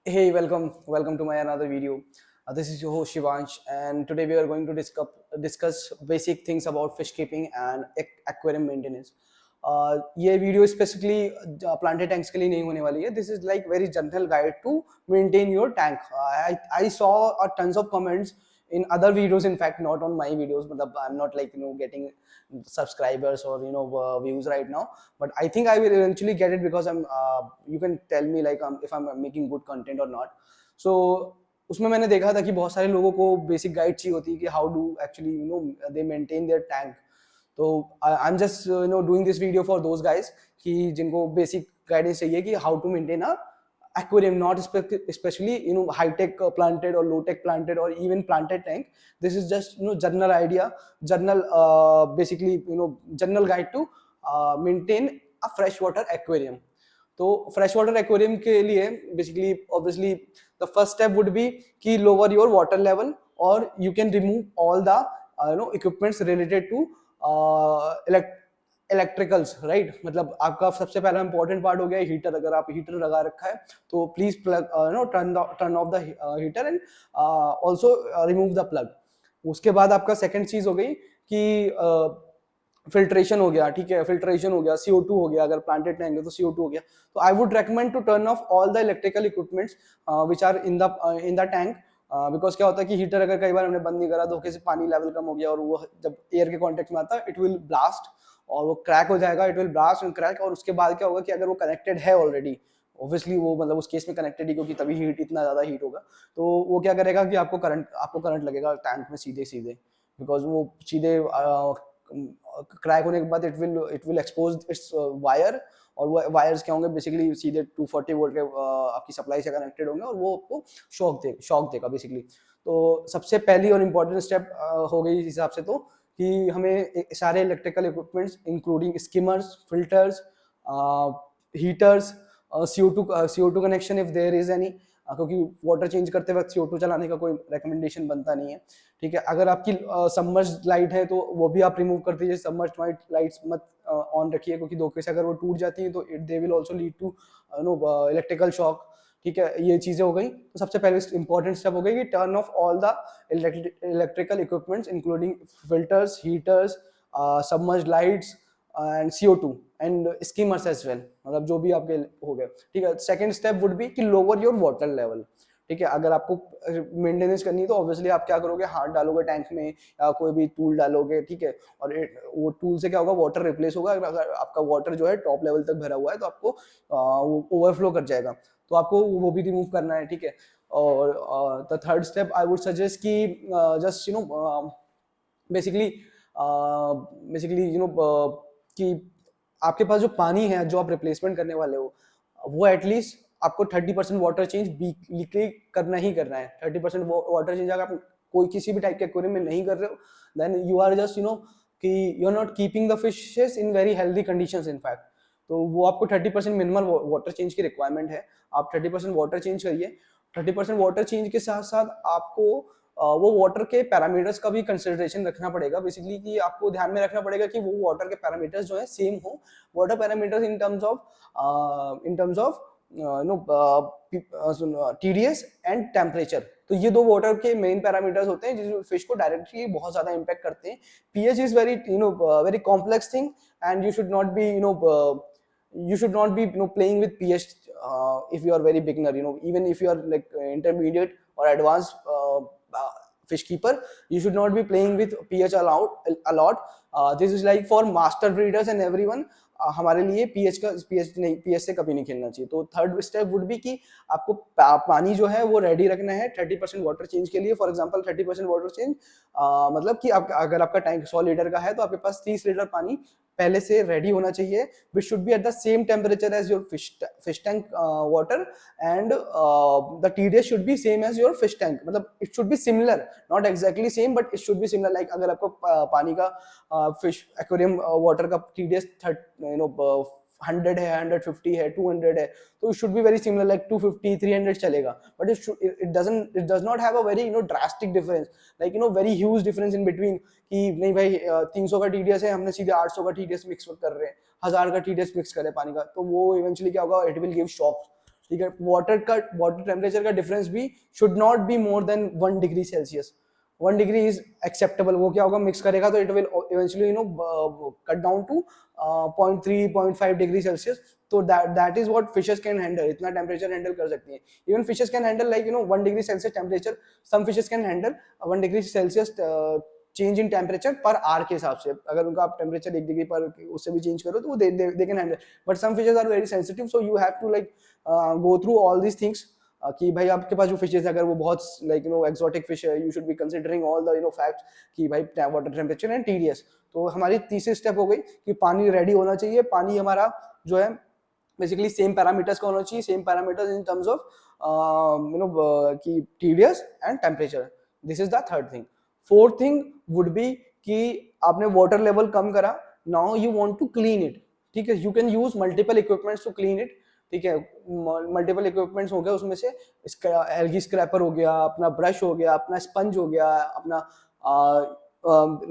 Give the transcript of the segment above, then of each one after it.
Hey, welcome to my another video. This is your host Shivansh, and today we are going to discuss basic things about fish keeping and aquarium maintenance. ये video specifically planted tanks के लिए नहीं होने वाली है. This is like very general guide to maintain your tank. I saw tons of comments in other videos, in fact not on my videos, but I'm not like getting subscribers or views right now, but I think I will eventually get it because you can tell me like if I'm making good content or not. So उसमें मैंने देखा था कि बहुत सारे लोगों को basic guide चाहिए होती है कि how do actually they maintain their tank. तो I am just doing this video for those guys कि जिनको बेसिक गाइडेंस चाहिए कि how to maintain a aquarium, not especially high tech planted or low tech planted or even planted tank. This is just general idea, general basically general guide to maintain a freshwater aquarium. तो freshwater aquarium के लिए basically obviously the first step would be कि lower your water level, or you can remove all the equipments related to electricals, right. मतलब आपका सबसे पहला important part हो गया हीटर. अगर आप हीटर लगा रखा है तो please plug turn off the heater and also remove the plug. उसके बाद आपका सेकंड चीज हो गई कि फिल्ट्रेशन हो गया. ठीक है, फिल्ट्रेशन हो गया, CO2 हो गया. अगर प्लांटेड टैंक है तो CO2 हो गया. तो I would recommend to turn off all the electrical equipments which are in the tank. Because क्या होता है कि हीटर अगर कई बार हमने बंद नहीं करा, धोखे से पानी लेवल कम हो गया और वो जब एयर के कॉन्टेक्ट में आता है इट विल ब्लास्ट और वो क्रैक हो जाएगा. It will blast and crack. और उसके बाद क्या होगा कि अगर वो कनेक्टेड है ऑलरेडी, ऑब्वियसली वो मतलब उस केस में कनेक्टेड ही, क्योंकि तभी हीट इतना ज्यादा हीट होगा. तो वो क्या करेगा कि आपको करंट लगेगा टैंक में सीधे सीधे, बिकॉज वो सीधे क्रैक होने के बाद it will expose it's wire. और वो वायर्स क्या होंगे बेसिकली सीधे 240 वोल्ट के आपकी सप्लाई से कनेक्टेड होंगे और वो आपको शॉक देगा बेसिकली. तो सबसे पहली और इम्पोर्टेंट स्टेप हो गई इस हिसाब से तो कि हमें सारे electrical equipments including skimmers, filters, heaters, CO2 connection if there is any, क्योंकि वाटर चेंज करते वक्त CO2 चलाने का कोई रिकमेंडेशन बनता नहीं है. ठीक है, अगर आपकी सबमर्ज्ड लाइट है तो वो भी आप रिमूव कर दीजिए. सबमर्ज्ड लाइट्स मत ऑन रखिए, क्योंकि धोखे से अगर वो टूट जाती है तो they will also lead to electrical shock. ठीक है, ये चीजें हो गई. तो सबसे पहले इंपॉर्टेंट स्टेप हो गई कि turn off all the electrical equipments including filters, heaters, submerged lights and CO2 and skimmers as well. मतलब जो भी आपके हो गए. ठीक है, सेकंड स्टेप वुड बी कि लोअर योर वाटर लेवल. ठीक है, अगर आपको मेंटेनेंस करनी है तो ऑब्वियसली आप क्या करोगे, हाथ डालोगे टैंक में या कोई भी टूल डालोगे. ठीक है, और वो टूल से क्या होगा, वाटर रिप्लेस होगा. अगर आपका वाटर जो है टॉप लेवल तक भरा हुआ है तो आपको वो ओवरफ्लो कर जाएगा, तो आपको वो भी रिमूव करना है. ठीक है, और the third step I would suggest कि जस्ट बेसिकली कि आपके पास जो पानी है जो आप रिप्लेसमेंट करने वाले हो, वो एटलीस्ट आपको 30% वाटर चेंज वीकली करना ही करना है. 30% वाटर चेंज अगर आप कोई किसी भी टाइप के एक्वेरियम में नहीं कर रहे हो, देन यू आर जस्ट कि you are not keeping the fishes in very healthy conditions in fact. तो वो आपको 30% मिनिमल वाटर चेंज की रिक्वायरमेंट है. आप 30% वाटर चेंज करिए. 30% वाटर चेंज के साथ साथ आपको वो वाटर के पैरामीटर्स का भी कंसिडरेशन रखना पड़ेगा. बेसिकली कि आपको ध्यान में रखना पड़ेगा कि वो वाटर के पैरामीटर्स जो है सेम हो. Water parameters in terms of TDS and temperature. तो ये दो वाटर के मेन पैरामीटर्स होते हैं जो फिश को डायरेक्टली बहुत ज्यादा इम्पैक्ट करते हैं. pH is very complex thing and you should not be playing with pH if you are very beginner. Even if you are like intermediate or advanced fish keeper, you should not be playing with pH a lot. This is like for master breeders and everyone. हमारे लिए pH से कभी नहीं खेलना चाहिए. तो third step would be कि आपको पानी जो है वो रेडी रखना है 30% वाटर चेंज के लिए. फॉर एग्जांपल 30% वाटर चेंज मतलब कि अगर आपका टैंक 100 लीटर का है तो आपके पास 30 लीटर पानी पहले से रेडी होना चाहिए, which should be at the same temperature as your fish tank water, and the TDS should be same as your fish tank. मतलब it should be similar, not exactly same, but it should be similar. Like अगर आपको पानी का fish aquarium water का TDS 100 है, 150 है, 200 है, तो it should be very similar, like 250, 300 चलेगा. But it does not have a very drastic difference, like very huge difference in between. कि नहीं भाई 300 का TDS है, हमने सीधे 800 का TDS मिक्स कर रहे हैं, 1000 का TDS मिक्स कर रहे हैं पानी का, तो वो इवेंचुअली क्या होगा, इट विल गिव शॉक. ठीक है। वाटर टेम्परेचर का डिफरेंस भी should not be more than 1 degree Celsius. 1 degree is acceptable. वो क्या होगा, मिक्स करेगा तो it will eventually cut down to 0.3 0.5 degree Celsius. तो that is what fishes can handle, इतना टेम्परेचर हैंडल कर सकती हैं। Even fishes can handle like 1 degree Celsius temperature. Some fishes can handle 1 degree Celsius change in temperature per hour के हिसाब से। अगर उनका आप टेम्परेचर 1 डिग्री पर उससे भी चेंज करो तो वो they can handle. But some fishes are very sensitive, so you have to like go through all these things कि भाई आपके पास जो फिशेस है अगर वो बहुत लाइक एक्सोटिक फिश है, you should be considering all the facts कि भाई वाटर टेम्परेचर एंड टीडीएस। तो हमारी तीसरी स्टेप हो गई कि पानी रेडी होना चाहिए। पानी हमारा जो है बेसिकली सेम पैरामीटर्स का होना चाहिए, same parameters in terms of कि TDS and temperature. This is the third thing. Fourth thing would be कि आपने वाटर लेवल कम करा, now you want to clean it. ठीक है, you can use multiple equipments to clean it. ठीक है, multiple equipments हो गए, उसमें से एल्गी स्क्रैपर हो गया, अपना ब्रश हो गया, अपना स्पंज हो गया, अपना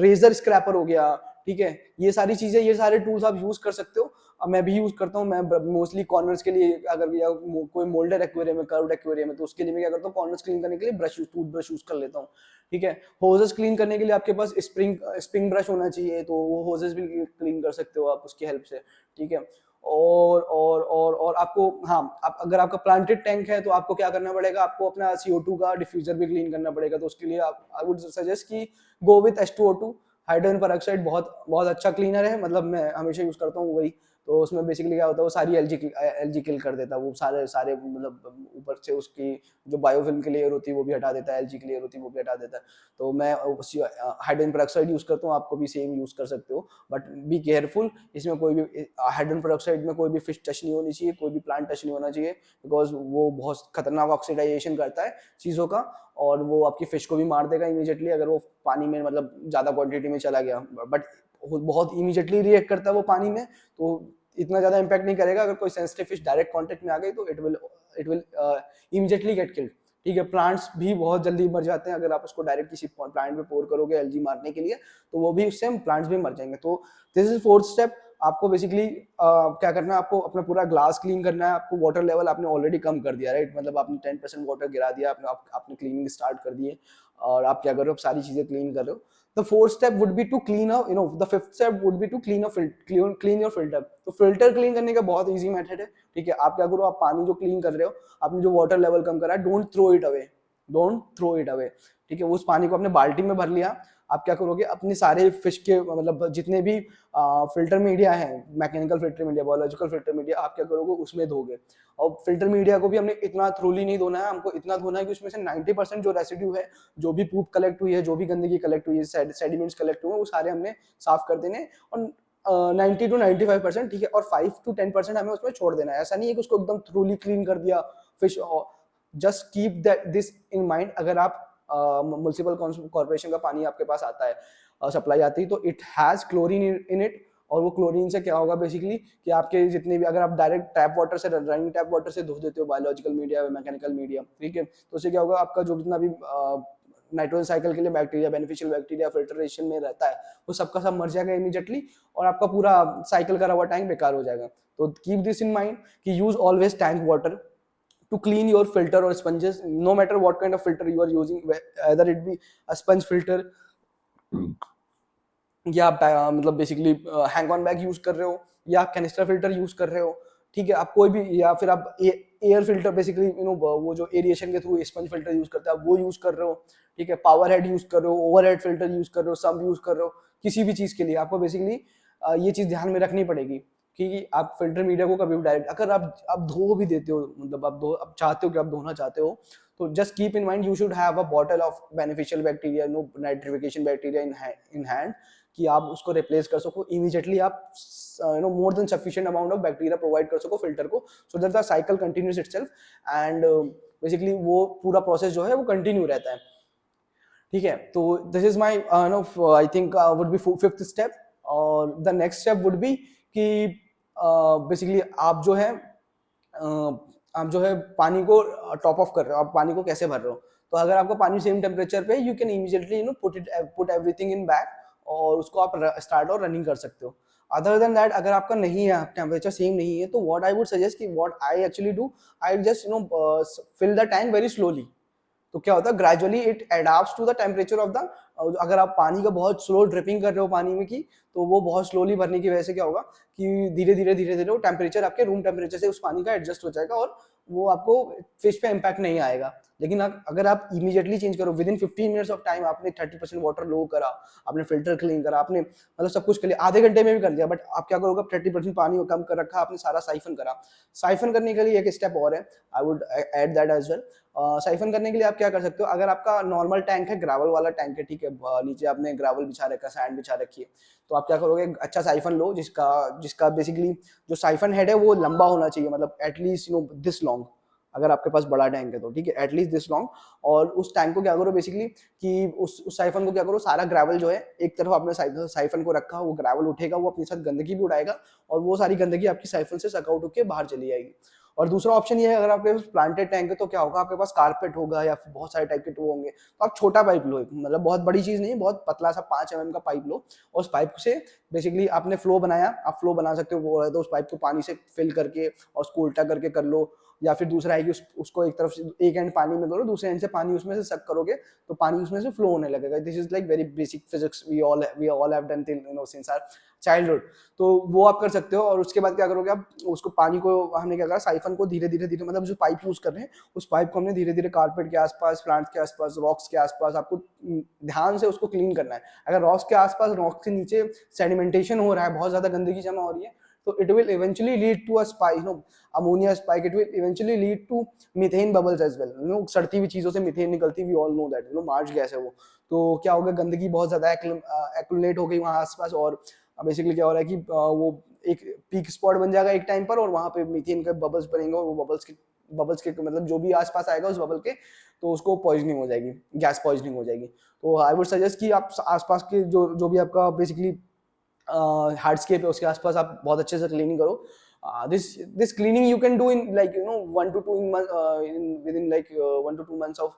रेजर स्क्रैपर हो गया। ठीक है, ये सारी चीजें, ये सारे टूल्स आप यूज कर सकते हो। मैं भी यूज करता हूँ। मैं मोस्टली कॉर्नर्स के लिए, अगर या कोई मोल्डेड एक्वेरियम है, कर्व्ड एक्वेरियम है, तो उसके लिए मैं क्या करता हूँ, कॉर्नर्स क्लीन करने के लिए टूथ ब्रश यूज कर लेता हूँ। ठीक है, होजेस क्लीन करने के लिए आपके पास स्प्रिंग ब्रश होना चाहिए, तो वो होजेस भी क्लीन कर सकते हो आप उसकी हेल्प से। ठीक है, और आपको, हाँ, आप अगर आपका प्लांटेड टैंक है तो आपको क्या करना पड़ेगा, आपको अपना CO2 का डिफ्यूजर भी क्लीन करना पड़ेगा। तो उसके लिए आप, आई वुड सजेस्ट कि go with H2O2। Hydrogen peroxide बहुत बहुत अच्छा क्लीनर है, मतलब मैं हमेशा यूज करता हूँ वही। तो उसमें बेसिकली क्या होता है, वो सारी एलजी किल कर देता है। वो सारे मतलब ऊपर से उसकी जो बायोफिल्म की लेयर होती है वो भी हटा देता है, एलजी की लेयर होती है वो भी हटा देता है। तो मैं हाइड्रोजन पेरोक्साइड यूज करता हूँ, आपको भी सेम यूज कर सकते हो। बट बी केयरफुल, इसमें कोई भी हाइड्रोजन पेरोक्साइड में कोई भी फिश टच नहीं होनी चाहिए, कोई भी प्लांट टच नहीं होना चाहिए, बिकॉज वो बहुत खतरनाक ऑक्सीडाइजेशन करता है चीजों का, और वो आपकी फिश को भी मार देगा इमीडिएटली अगर वो पानी में मतलब ज्यादा क्वांटिटी में चला गया। बट बहुत इमीडिएटली रिएक्ट करता है वो पानी में, तो इतना ज्यादा इम्पैक्ट नहीं करेगा। अगर कोई सेंसिटिव फिश डायरेक्ट कांटेक्ट में आ गई तो it will immediately get killed. ठीक है, प्लांट्स भी बहुत जल्दी मर जाते हैं। अगर आप उसको डायरेक्ट किसी प्लांट पे पोर करोगे एलजी मारने के लिए, तो वो भी, उससे प्लांट्स भी मर जाएंगे। तो दिस इज फोर्थ स्टेप। आपको बेसिकली क्या करना है, आपको अपना पूरा ग्लास क्लीन करना है। आपको वाटर लेवल आपने ऑलरेडी कम कर दिया, राइट, मतलब आपने 10% वाटर गिरा दिया, आपने क्लीनिंग स्टार्ट कर दिए, और आप क्या कर रहे हो, सारी चीजें क्लीन कर रहे हो। The fourth step would be to clean up, the fifth step would be to clean your filter। तो फिल्टर क्लीन करने का बहुत इजी मेथड है। ठीक है, आप क्या करो, आप पानी जो क्लीन कर रहे हो, आपने जो वाटर लेवल कम करा है, डोंट थ्रो इट अवे। ठीक है, उस पानी को आपने बाल्टी में भर लिया। आप क्या करोगे, अपने सारे फिश के मतलब जितने भी फिल्टर मीडिया है, mechanical filter media, biological filter media, आप क्या करोगे, उसमें धोगे। और फिल्टर मीडिया को भी हमने इतना थ्रोली नहीं धोना है, हमको इतना धोना है कि उसमें से 90% जो रेसिड्यू है, जो भी पूप कलेक्ट हुई है, जो भी गंदगी कलेक्ट हुई है, सेडिमेंट्स कलेक्ट हुए हैं, वो सारे हमने साफ कर देने। और 90 to 95%, ठीक है, और 5 to 10% हमें उसमें छोड़ देना है। ऐसा नहीं है कि उसको एकदम थ्रोली क्लीन कर दिया fish. Just keep this in mind. अगर आप म्युनिसिपल कॉर्पोरेशन का पानी आपके पास आता है, सप्लाई आती है, तो it has chlorine in it. और वो क्लोरीन से क्या होगा बेसिकली, कि आपके जितने भी, अगर आप डायरेक्ट टैप वाटर से, रनिंग टैप वाटर से धो देते हो बायोलॉजिकल मीडिया, मैकेनिकल मीडिया, ठीक है, तो उससे क्या होगा, आपका जो जितना भी नाइट्रोजन साइकिल के लिए बैक्टीरिया, बेनिफिशियल बैक्टीरिया फिल्ट्रेशन में रहता है, वो सबका सब मर जाएगा इमीडिएटली, और आपका पूरा साइकिल करा हुआ टैंक बेकार हो जाएगा। तो कीप दिस इन माइंड कि use always tank water to clean your filter or sponges, no matter what kind of filter you are using, either it be a sponge filter या आप मतलब basically hang on bag use कर रहे हो, या आप canister filter use कर रहे हो। ठीक है, आप कोई भी, या फिर आप एयर फिल्टर बेसिकली वो जो एरिएशन के थ्रू स्पंज फिल्टर यूज करते हैं, आप वो यूज कर रहे हो। ठीक है, पावर हेड यूज कर रहे हो, ओवर हेड फिल्टर यूज कर रहे हो, सब यूज कर रहे हो, किसी भी चीज के लिए आपको बेसिकली ये चीज ध्यान में रखनी पड़ेगी कि आप फिल्टर मीडिया को कभी भी डायरेक्ट, अगर आप धो भी देते हो, मतलब आप चाहते हो कि आप धोना चाहते हो, तो just keep in mind you should have a bottle of beneficial bacteria, nitrification bacteria in hand, कि आप उसको रिप्लेस कर सको इमीडिएटली। आप more than sufficient amount of bacteria provide कर सको फिल्टर को, so that the cycle continues itself, and basically वो पूरा प्रोसेस जो है वो कंटिन्यू रहता है। ठीक है, तो this is my I think would be fifth step. और the next step would be कि बेसिकली आप जो है पानी को टॉप ऑफ कर रहे हो। आप पानी को कैसे भर रहे हो, तो अगर आपका पानी सेम टेम्परेचर पे, you can immediately put everything in bag, और उसको आप स्टार्ट और रनिंग कर सकते हो। अदर देन दैट अगर आपका नहीं है, टेम्परेचर सेम नहीं है, तो व्हाट आई वुड सजेस्ट कि what I actually do, I just fill the tank very slowly. तो क्या होता है, gradually it adapts to the temperature of the, अगर आप पानी का बहुत स्लो ड्रिपिंग कर रहे हो पानी में की, तो वो बहुत स्लोली भरने की वजह से क्या होगा कि धीरे धीरे वो टेम्परेचर आपके रूम टेम्परेचर से उस पानी का एडजस्ट हो जाएगा और वो आपको फिश पे इम्पैक्ट नहीं आएगा। लेकिन अगर आप इमीडिएटली चेंज करो, with in 15 minutes of time आपने 30% वाटर लो करा, आपने फिल्टर क्लीन करा, आपने मतलब सब कुछ कर लिया, आधे घंटे में भी कर लिया, बट आप क्या करोगे, 30% पानी कम कर रखा, आपने सारा साइफन करा। साइफन करने के लिए एक स्टेप और है, I would add that as well. Siphon करने के लिए आप क्या कर सकते हो, अगर आपका नॉर्मल टैंक है, ग्रेवल वाला टैंक है, ठीक है, नीचे आपने ग्रेवल बिछा रखा, सैंड बिछा रखी है, तो आप क्या करोगे, अच्छा साइफन लो जिसका जिसका बेसिकली जो साइफन हेड है वो लंबा होना चाहिए, मतलब एटलीस्ट दिस लॉन्ग, अगर आपके पास बड़ा टैंक है तो, ठीक है, एटलीस्ट दिस लॉन्ग। और उस टैंक को क्या करो बेसिकली कि उस साइफन को क्या करो, सारा ग्रेवल जो है एक तरफ आपने साइफन को रखा, वो ग्रेवल उठेगा, वो अपने साथ गंदगी भी उड़ाएगा और वो सारी गंदगी आपकी साइफन से सकआउट होकर बाहर चली जाएगी। और दूसरा ऑप्शन ये है, अगर आपके पास प्लांटेड टैंक है तो क्या होगा, आपके पास कारपेट होगा या फिर बहुत सारे टाइप के वो होंगे, तो आप छोटा पाइप लो, मतलब बहुत बड़ी चीज नहीं, बहुत पतला सा 5 mm का पाइप लो, और उस पाइप से बेसिकली आपने फ्लो बनाया, आप फ्लो बना सकते हो, वो है तो उस पाइप को पानी से फिल करके और उसको उल्टा करके कर लो, या फिर दूसरा है कि उसको एक तरफ से एक एंड पानी में करो, दूसरे एंड से पानी उसमें से सक करोगे तो पानी उसमें से फ्लो होने लगेगा। This is like very basic physics, we all have done till since our childhood. तो वो आप कर सकते हो। और उसके बाद क्या करोगे, आप उसको पानी को हमने क्या करा, साइफन को धीरे धीरे धीरे, मतलब जो पाइप यूज कर रहे हैं उस पाइप को हमने धीरे धीरे कारपेट के आसपास, प्लांट्स के आसपास, रॉक्स के आसपास आपको ध्यान से उसको क्लीन करना है। अगर रॉक्स के आसपास, रॉक्स के नीचे सेडिमेंटेशन हो रहा है, बहुत ज्यादा गंदगी जमा हो रही है, तो it will eventually lead to a spike, ammonia spike. It will eventually lead to methane bubbles as well. सड़ती हुई चीजों से मीथेन निकलती, we all know that, March gas है वो। तो क्या होगा, गंदगी बहुत ज्यादा एक्युमुलेट हो गई वहां आसपास, और बेसिकली क्या हो रहा है कि वो एक पीक स्पॉट बन जाएगा एक टाइम पर, और वहां पे मीथेन के बबल्स बनेंगे, और वो बबल्स के मतलब जो भी आसपास आएगा उस बबल के, तो उसको पॉइजनिंग हो जाएगी, गैस पॉइजनिंग हो जाएगी। तो आई वुड सजेस्ट कि आप आसपास के जो भी आपका बेसिकली हार्डस्केप है उसके आसपास आप बहुत अच्छे से क्लीनिंग करो। This cleaning you can do in like 1 to 2 with in like 1 to 2 months of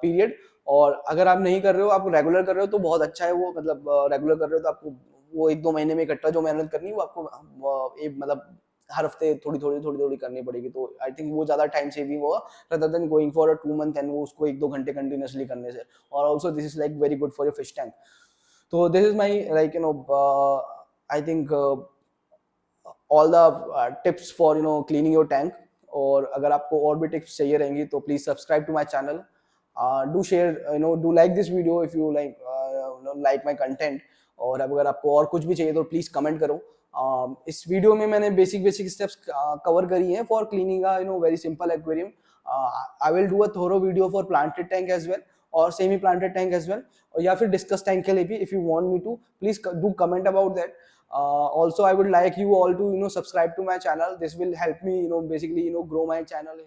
period. और अगर आप नहीं कर रहे हो, आप रेगुलर कर रहे हो तो बहुत अच्छा है वो, मतलब रेगुलर कर रहे हो तो आपको वो 1-2 महीने में इकट्ठा जो मेहनत करनी है वो आपको मतलब हर हफ्ते थोड़ी थोड़ी करनी पड़ेगी। तो आई थिंक वो ज्यादा टाइम सेविंग होगा rather than going for a 2 month and वो उसको 1-2 घंटे कंटिन्यूसली करने से। और also this is like very good for your fish tank. तो this is my like I think all the tips for cleaning your tank. और अगर आपको और भी टिप्स चाहिए रहेंगी तो please subscribe to my channel, do share, do like this video if you like my content. और अगर आपको और कुछ भी चाहिए तो प्लीज कमेंट करो। इस वीडियो में मैंने बेसिक स्टेप्स कवर करी हैं for cleaning very simple aquarium. I will do a thorough video for planted tank as well और semi planted tank as well, और या फिर डिस्कस टैंक के लिए भी, if you want me to please do comment about that. Also I would like you all to subscribe to my channel. This will help me basically grow my channel.